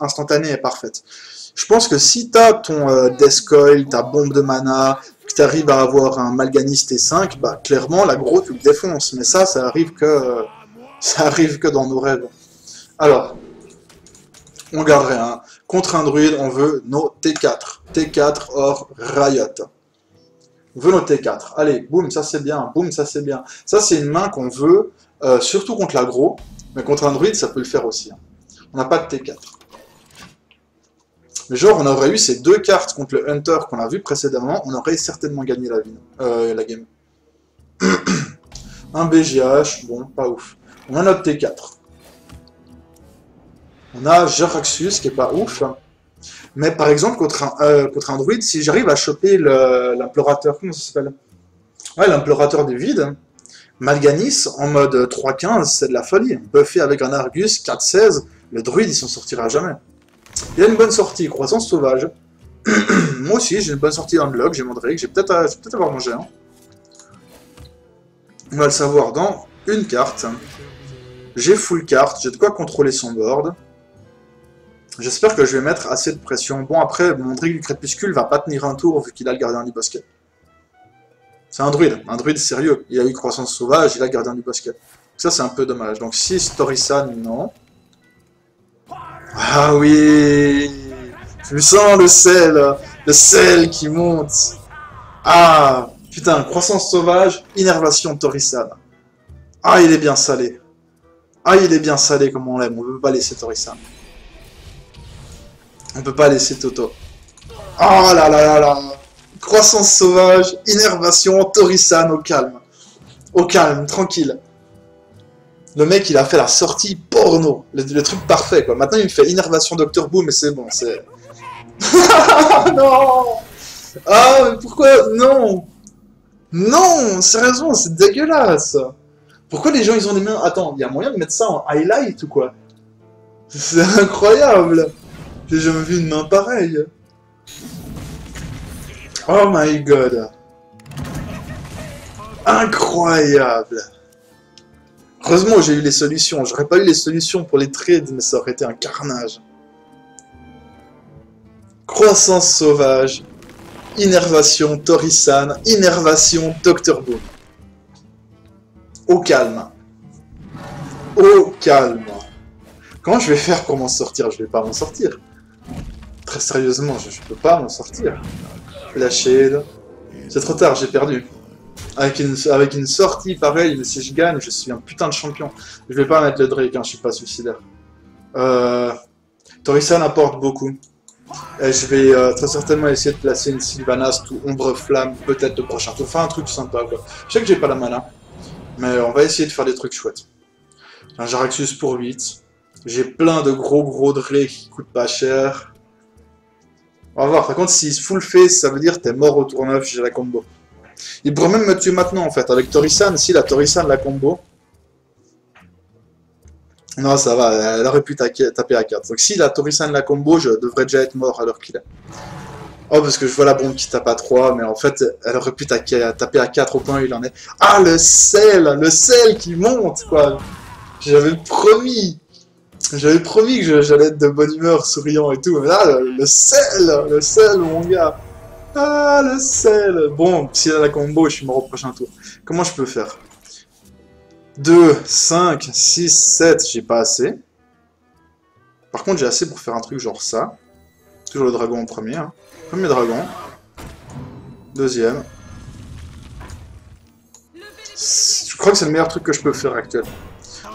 instantanée est parfaite. Je pense que si tu as ton Death Coil, ta bombe de mana, que tu arrives à avoir un Mal'Ganis T5, bah clairement l'aggro tu le défonces. Mais ça arrive que dans nos rêves. Alors, on garderait un. Contre un druide, on veut nos T4. T4 or Riot. On veut nos T4. Allez, boum, ça c'est bien. Boum, ça c'est bien. Ça c'est une main qu'on veut, surtout contre l'aggro. Mais contre un druide, ça peut le faire aussi. On n'a pas de T4. Mais genre, on aurait eu ces deux cartes contre le Hunter qu'on a vu précédemment, on aurait certainement gagné la game. Un BGH, bon, pas ouf. On a notre T4. On a Jaraxxus, qui est pas ouf. Mais par exemple, contre un druide, si j'arrive à choper l'implorateur, comment ça s'appelle? Ouais, l'implorateur du vide, Mal'Ganis, en mode 3-15, c'est de la folie. Buffé avec un Argus, 4-16, le druide, il s'en sortira jamais. Il y a une bonne sortie, croissance sauvage. Moi aussi, j'ai une bonne sortie dans le log, j'ai mon Drake, j'ai peut-être avoir mangé un. On va le savoir dans une carte. J'ai full carte, j'ai de quoi contrôler son board. J'espère que je vais mettre assez de pression. Bon, après, mon Drake du crépuscule va pas tenir un tour vu qu'il a le gardien du bosquet. C'est un druide sérieux. Il a eu croissance sauvage, il a le gardien du bosquet. Ça, c'est un peu dommage. Donc, si Torisan, non. Ah oui, je sens le sel qui monte. Ah, putain, croissance sauvage, innervation Torisan. Ah, il est bien salé. Ah, il est bien salé comme on l'aime, on ne peut pas laisser Torisan. On peut pas laisser Toto. Oh là là là là. Croissance sauvage, innervation, Torisan au calme. Au calme, tranquille. Le mec, il a fait la sortie porno. Le truc parfait, quoi. Maintenant, il me fait innervation Dr. Boom, mais c'est bon, c'est... Non. Ah, mais pourquoi? Non. Non, sérieusement, c'est dégueulasse. Pourquoi les gens, ils ont des mains... Attends, il y a moyen de mettre ça en highlight ou quoi? C'est incroyable. J'ai jamais vu une main pareille. Oh my god. Incroyable. Heureusement, j'ai eu les solutions. J'aurais pas eu les solutions pour les trades, mais ça aurait été un carnage. Croissance sauvage. Innervation Torisan. Innervation Dr. Boom. Au calme. Au calme. Comment je vais faire pour m'en sortir? Je vais pas m'en sortir. Très sérieusement, je peux pas m'en sortir. Lâcher. C'est trop tard, j'ai perdu. Avec une sortie pareille, mais si je gagne, je suis un putain de champion. Je vais pas mettre le Drake, hein, je suis pas suicidaire. Torisan apporte beaucoup. Et je vais très certainement essayer de placer une Sylvanas ou Ombre Flamme, peut-être le prochain tour. Enfin, un truc sympa, quoi. Je sais que j'ai pas la mana, mais on va essayer de faire des trucs chouettes. Un Jaraxxus pour 8. J'ai plein de gros Drake qui coûtent pas cher. On va voir. Par contre, s'il se full face, ça veut dire que t'es mort au tour 9, j'ai la combo. Il pourrait même me tuer maintenant en fait, avec Torisan, si la Torisan la combo. Non, ça va, elle aurait pu taper à 4. Donc si la Torisan la combo, je devrais déjà être mort à l'heure qu'il est. Oh, parce que je vois la bombe qui tape à 3, mais en fait, elle aurait pu taper à 4 au point où il en est. Ah, le sel qui monte, quoi. J'avais promis que j'allais être de bonne humeur, souriant et tout, mais là, le sel, mon gars. Ah, le sel. Bon, si elle a la combo, je suis mort au prochain tour. Comment je peux faire? 2, 5, 6, 7, j'ai pas assez. Par contre, j'ai assez pour faire un truc genre ça. Toujours le dragon en premier. Hein. Premier dragon. Deuxième. Je crois que c'est le meilleur truc que je peux faire actuellement.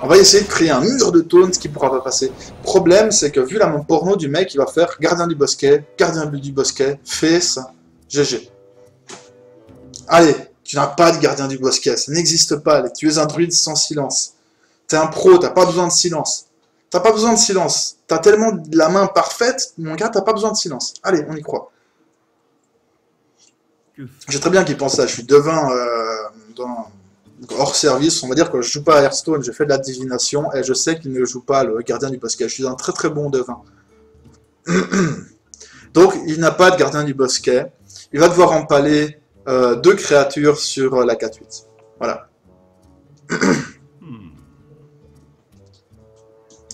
On va essayer de créer un mur de taunt qui pourra pas passer. Problème, c'est que vu la main porno du mec, il va faire gardien du bosquet, face, GG. Allez, tu n'as pas de gardien du bosquet, ça n'existe pas. Tu es un druide sans silence. T'es un pro, t'as pas besoin de silence. T'as pas besoin de silence. T'as tellement la main parfaite, mon gars, t'as pas besoin de silence. Allez, on y croit. J'ai très bien qu'il pense ça. Je suis devin hors service. On va dire que je joue pas à Hearthstone, je fais de la divination et je sais qu'il ne joue pas le gardien du bosquet. Je suis un très bon devin. Donc, il n'a pas de gardien du bosquet. Il va devoir empaler 2 créatures sur la 4-8. Voilà.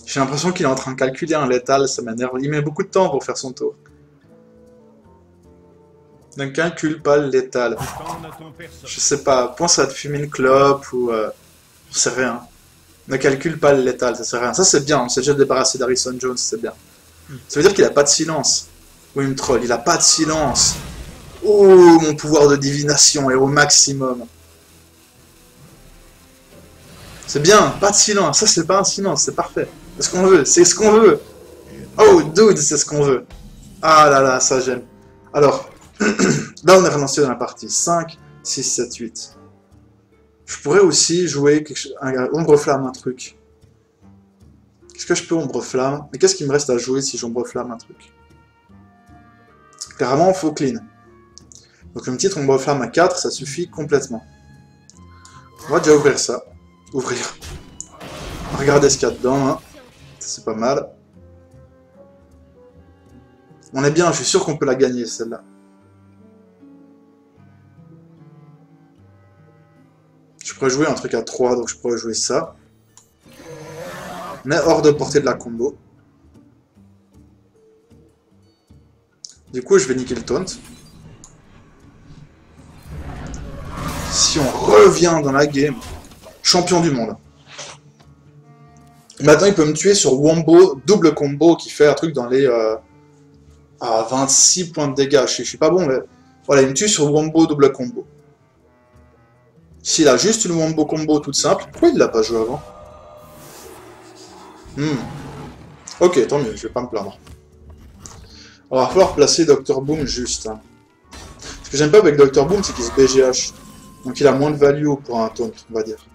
Je J'ai l'impression qu'il est en train de calculer un létal, ça m'énerve. Il met beaucoup de temps pour faire son tour. Ne calcule pas le létal. Je sais pas, pense à te fumer une clope ou... je sais rien. Ne calcule pas le létal, ça sert à rien. Ça c'est bien, on s'est déjà débarrassé d'Harrison Jones, c'est bien. Ça veut dire qu'il a pas de silence. Oui, il me troll, il a pas de silence. Oh, mon pouvoir de divination est au maximum. C'est bien, pas de silence. Ça, c'est pas un silence, c'est parfait. C'est ce qu'on veut, c'est ce qu'on veut. Oh, dude, c'est ce qu'on veut. Ah là là, ça j'aime. Alors, là, on est relancé dans la partie. 5, 6, 7, 8. Je pourrais aussi jouer quelque chose, un ombre flamme, un truc. Qu'est-ce que je peux ombre flamme? Mais qu'est-ce qu'il me reste à jouer si j'ombre flamme un truc? Clairement, il faut clean. Donc une petite ombre flamme à 4, ça suffit complètement. On va déjà ouvrir ça. Ouvrir. Regardez ce qu'il y a dedans. Hein. C'est pas mal. On est bien, je suis sûr qu'on peut la gagner celle-là. Je pourrais jouer un truc à 3, donc je pourrais jouer ça. On est hors de portée de la combo. Du coup, je vais niquer le taunt. Si on revient dans la game, champion du monde. Maintenant, il peut me tuer sur Wombo, double combo, qui fait un truc dans les... à 26 points de dégâts. Je suis pas bon, mais... Voilà, il me tue sur Wombo, double combo. S'il a juste une Wombo combo toute simple, pourquoi il l'a pas joué avant? Ok, tant mieux, je vais pas me plaindre. Alors, il va falloir placer Dr Boom juste. Hein. Ce que j'aime pas avec Dr Boom, c'est qu'il se BGH. Donc il a moins de value pour un taunt, on va dire.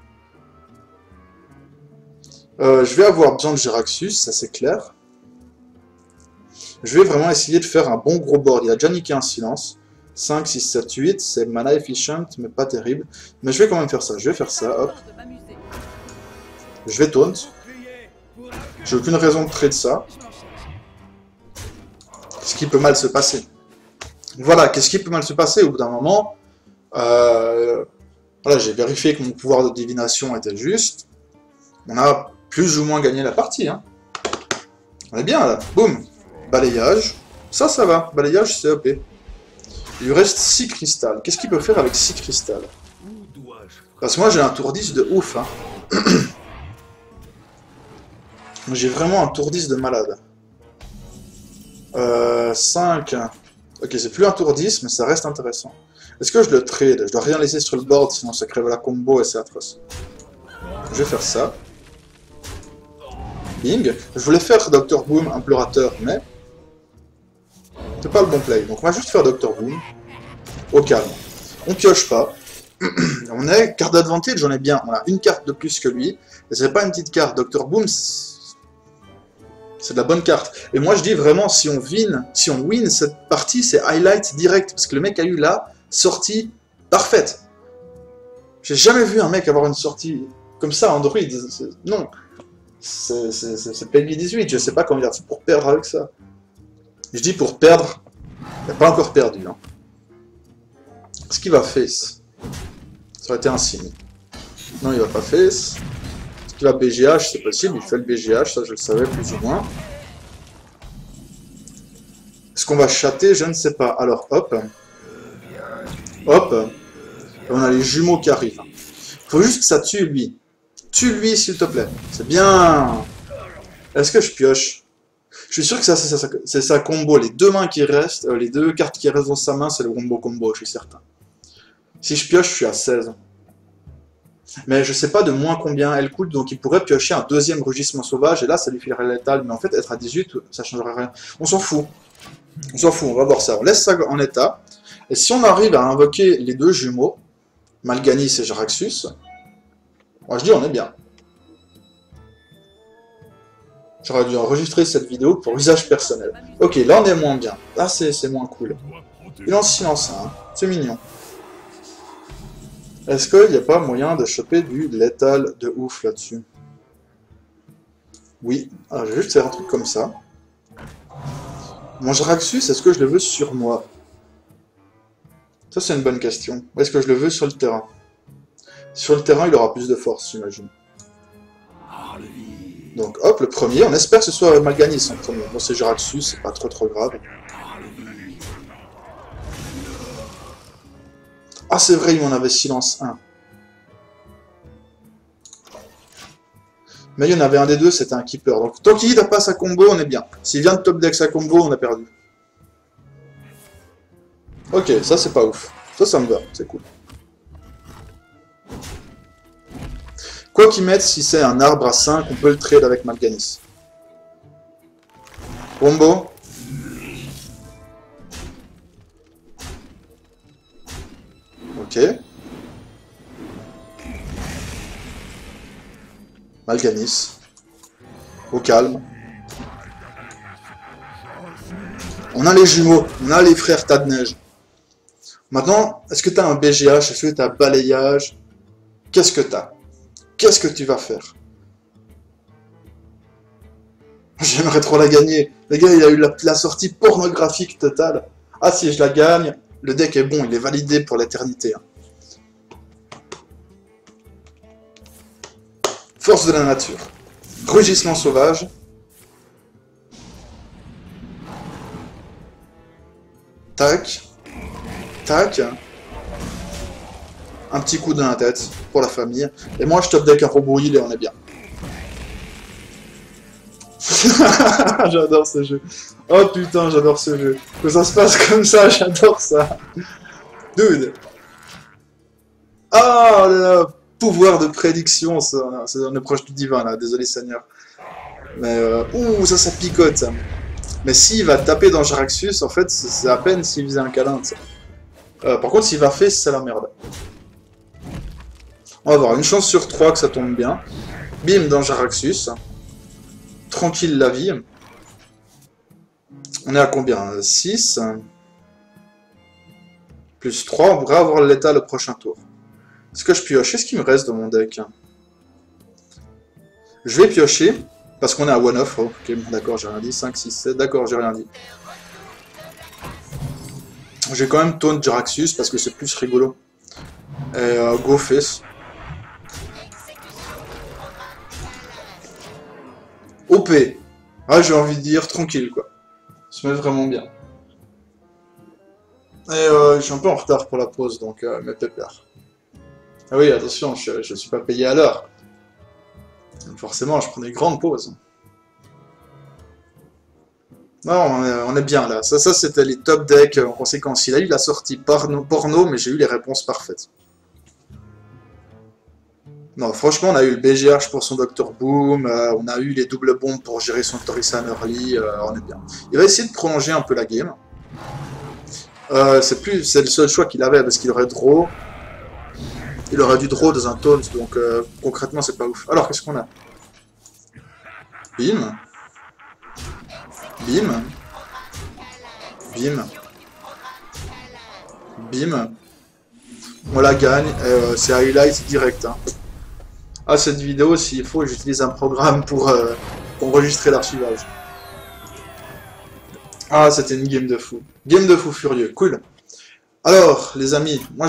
Je vais avoir besoin de Jeraxus, ça c'est clair. Je vais vraiment essayer de faire un bon gros board. Il a déjà niqué un silence. 5, 6, 7, 8, c'est mana efficient, mais pas terrible. Mais je vais quand même faire ça. Je vais faire ça, hop. Je vais taunt. J'ai aucune raison de trade ça. Qu'est-ce qui peut mal se passer? Voilà, qu'est-ce qui peut mal se passer au bout d'un moment? Voilà, j'ai vérifié que mon pouvoir de divination était juste. On a plus ou moins gagné la partie. Hein. On est bien là. Boum. Balayage. Ça va. Balayage, c'est OP. Il lui reste 6 cristals. Qu'est-ce qu'il peut faire avec 6 cristals? Parce que moi, j'ai un tour 10 de ouf. Hein. J'ai vraiment un tour 10 de malade. 5. Ok, c'est plus un tour 10, mais ça reste intéressant. Est-ce que je le trade? Je dois rien laisser sur le board, sinon ça crève la combo et c'est atroce. Je vais faire ça. Bing. Je voulais faire Dr Boom, implorateur, mais... c'est pas le bon play. Donc on va juste faire Dr Boom. Au calme. On pioche pas. On est carte d'advantage, j'en ai bien. On a une carte de plus que lui. Et c'est pas une petite carte. Dr Boom, c'est de la bonne carte. Et moi je dis vraiment, si on win cette partie, c'est highlight direct. Parce que le mec a eu la sortie parfaite. J'ai jamais vu un mec avoir une sortie comme ça, Android. Non. C'est Peggy 18, je sais pas comment dire. C'est pour perdre avec ça. Je dis pour perdre. Il n'a pas encore perdu. Hein. Est-ce qu'il va face? Ça aurait été un signe. Non, il va pas face. Est-ce qu'il va BGH? C'est possible, il fait le BGH, ça je le savais plus ou moins. Est-ce qu'on va chatter? Je ne sais pas. Alors, hop. Hop. Et on a les jumeaux qui arrivent. Faut juste que ça tue lui. Tue-lui, s'il te plaît. C'est bien. Est-ce que je pioche? Je suis sûr que c'est sa combo. Les deux mains qui restent, les deux cartes qui restent dans sa main, c'est le Wombo combo, je suis certain. Si je pioche, je suis à 16. Mais je sais pas de moins combien elle coûte, donc il pourrait piocher un deuxième rugissement sauvage, et là, ça lui filerait létal. Mais en fait, être à 18, ça changerait rien. On s'en fout. On s'en fout, on va voir ça. On laisse ça en état. Et si on arrive à invoquer les deux jumeaux, Mal'Ganis et Jeraxus, moi je dis on est bien. J'aurais dû enregistrer cette vidéo pour usage personnel. Ok, là on est moins bien. Là c'est moins cool. Il en silence un, hein. C'est mignon. Est-ce qu'il n'y a pas moyen de choper du létal de ouf là-dessus? Oui. Alors je vais juste faire un truc comme ça. Mon Jeraxus, est-ce que je le veux sur moi? Ça c'est une bonne question. Ou est-ce que je le veux sur le terrain? Sur le terrain, il aura plus de force, j'imagine. Donc hop, le premier, on espère que ce soit Malganis en premier. Bon, c'est Jaraxxus, c'est pas trop grave. Ah, c'est vrai, il m'en avait silence 1. Mais il y en avait un des deux, c'était un keeper. Donc tant qu'il n'a pas sa combo, on est bien. S'il vient de top deck sa combo, on a perdu. Ok, ça c'est pas ouf. Ça me va, c'est cool. Quoi qu'ils mettent, si c'est un arbre à 5, on peut le trade avec Malganis. Combo. Ok. Malganis. Au calme. On a les jumeaux, on a les frères tas de neige. Maintenant, est-ce que tu as un BGH? Est-ce que tu as balayage? Qu'est-ce que tu as? Qu'est-ce que tu vas faire? J'aimerais trop la gagner. Les gars, il a eu la sortie pornographique totale. Ah, si je la gagne, le deck est bon, il est validé pour l'éternité. Hein. Force de la nature. Rugissement sauvage. Tac. Tac. Un petit coup dans la tête pour la famille. Et moi, je top deck un robot heal et on est bien. J'adore ce jeu. Oh putain, j'adore ce jeu. Que ça se passe comme ça, j'adore ça. Dude. Ah, le pouvoir de prédiction, on est proche du divin là, désolé Seigneur. Mais ouh, ça picote ça. Mais s'il va taper dans Jaraxxus, en fait, c'est à peine s'il faisait un câlin, ça. Par contre, s'il va faire, c'est la merde. On va avoir une chance sur 3 que ça tombe bien. Bim dans Jaraxxus. Tranquille la vie. On est à combien? 6. Plus 3, on pourrait avoir l'état le prochain tour. Est-ce que je pioche? Qu'est-ce qu'il me reste dans mon deck? Je vais piocher, parce qu'on est à one-off. Oh, ok, d'accord, j'ai rien dit. 5, 6, 7, d'accord, j'ai rien dit. Je vais quand même taunt Jaraxxus, parce que c'est plus rigolo. Et go face. OP. Ah, j'ai envie de dire tranquille, quoi. Ça me met vraiment bien. Et je suis un peu en retard pour la pause, donc mes pépères. Ah oui, attention, je suis pas payé à l'heure. Forcément, je prends des grandes pauses. Non, on est bien là. Ça c'était les top decks en conséquence. Il a eu la sortie porno, mais j'ai eu les réponses parfaites. Non, franchement, on a eu le BGH pour son Dr Boom, on a eu les doubles bombes pour gérer son Torisan early, on est bien. Il va essayer de prolonger un peu la game. C'est le seul choix qu'il avait, parce qu'il aurait draw. Il aurait dû draw dans un taunt, donc concrètement, c'est pas ouf. Alors, qu'est-ce qu'on a? Bim. Bim. Bim. Bim. On la gagne, c'est highlight direct. Hein. Ah, cette vidéo, s'il faut, j'utilise un programme pour enregistrer l'archivage. Ah, c'était une game de fou. Game de fou furieux, cool. Alors, les amis, moi je